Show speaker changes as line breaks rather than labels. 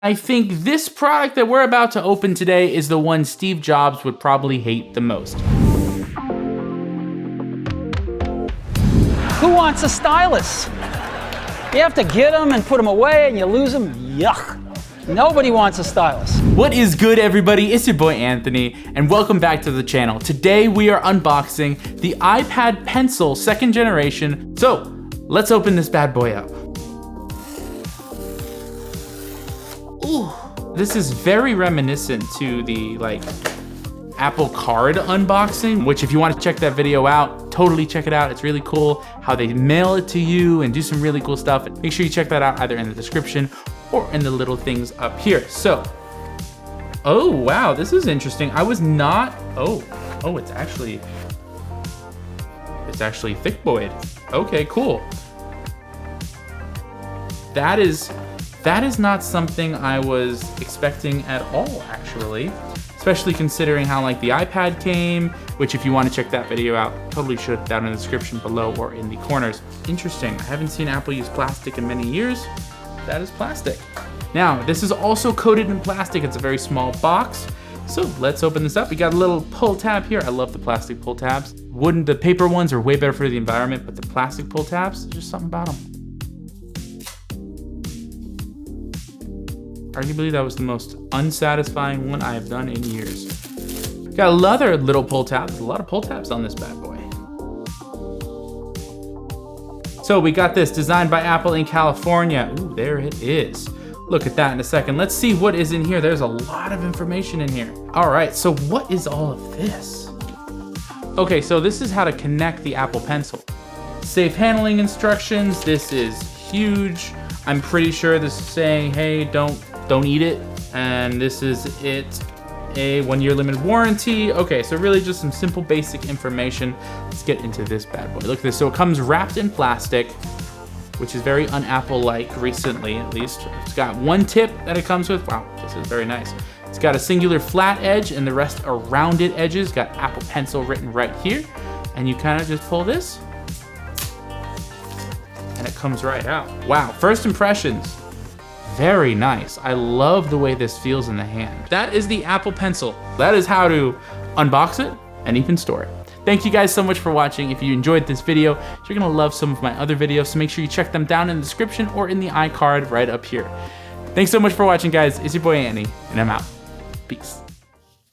I think this product that we're about to open today is the one Steve Jobs would probably hate the most.
Who wants a stylus? You have to get them and put them away and you lose them. Yuck. Nobody wants a stylus.
What is good, everybody? It's your boy Anthony, and welcome back to the channel. Today we are unboxing the iPad Pencil 2nd generation. So let's open this bad boy up. Ooh, this is very reminiscent to the Apple Card unboxing, which if you want to check that video out, totally check it out. It's really cool how they mail it to you and do some really cool stuff. Make sure you check that out either in the description or in the little things up here. So, oh wow, this is interesting. I was not, oh, it's actually thick boyed. Okay, cool. That is not something I was expecting at all, actually. Especially considering how the iPad came, which if you want to check that video out, totally should have down in the description below or in the corners. Interesting, I haven't seen Apple use plastic in many years. That is plastic. Now, this is also coated in plastic. It's a very small box. So let's open this up. We got a little pull tab here. I love the plastic pull tabs. The paper ones are way better for the environment, but the plastic pull tabs, there's just something about them. Arguably, that was the most unsatisfying one I have done in years. Got another little pull tab. There's a lot of pull tabs on this bad boy. So we got this designed by Apple in California. Ooh, there it is. Look at that in a second. Let's see what is in here. There's a lot of information in here. All right, so what is all of this? Okay, so this is how to connect the Apple Pencil. Safe handling instructions. This is huge. I'm pretty sure this is saying, hey, don't eat it. And this is it, a 1-year limited warranty. Okay, so really just some simple basic information. Let's get into this bad boy. Look at this, so it comes wrapped in plastic, which is very un-Apple-like recently, at least. It's got one tip that it comes with. Wow, this is very nice. It's got a singular flat edge and the rest are rounded edges. Got Apple Pencil written right here. And you kind of just pull this and it comes right out. Wow, first impressions. Very nice. I love the way this feels in the hand. That is the Apple Pencil. That is how to unbox it and even store it. Thank you guys so much for watching. If you enjoyed this video, you're gonna love some of my other videos, so make sure you check them down in the description or in the iCard right up here. Thanks so much for watching, guys. It's your boy Anthony, and I'm out. Peace.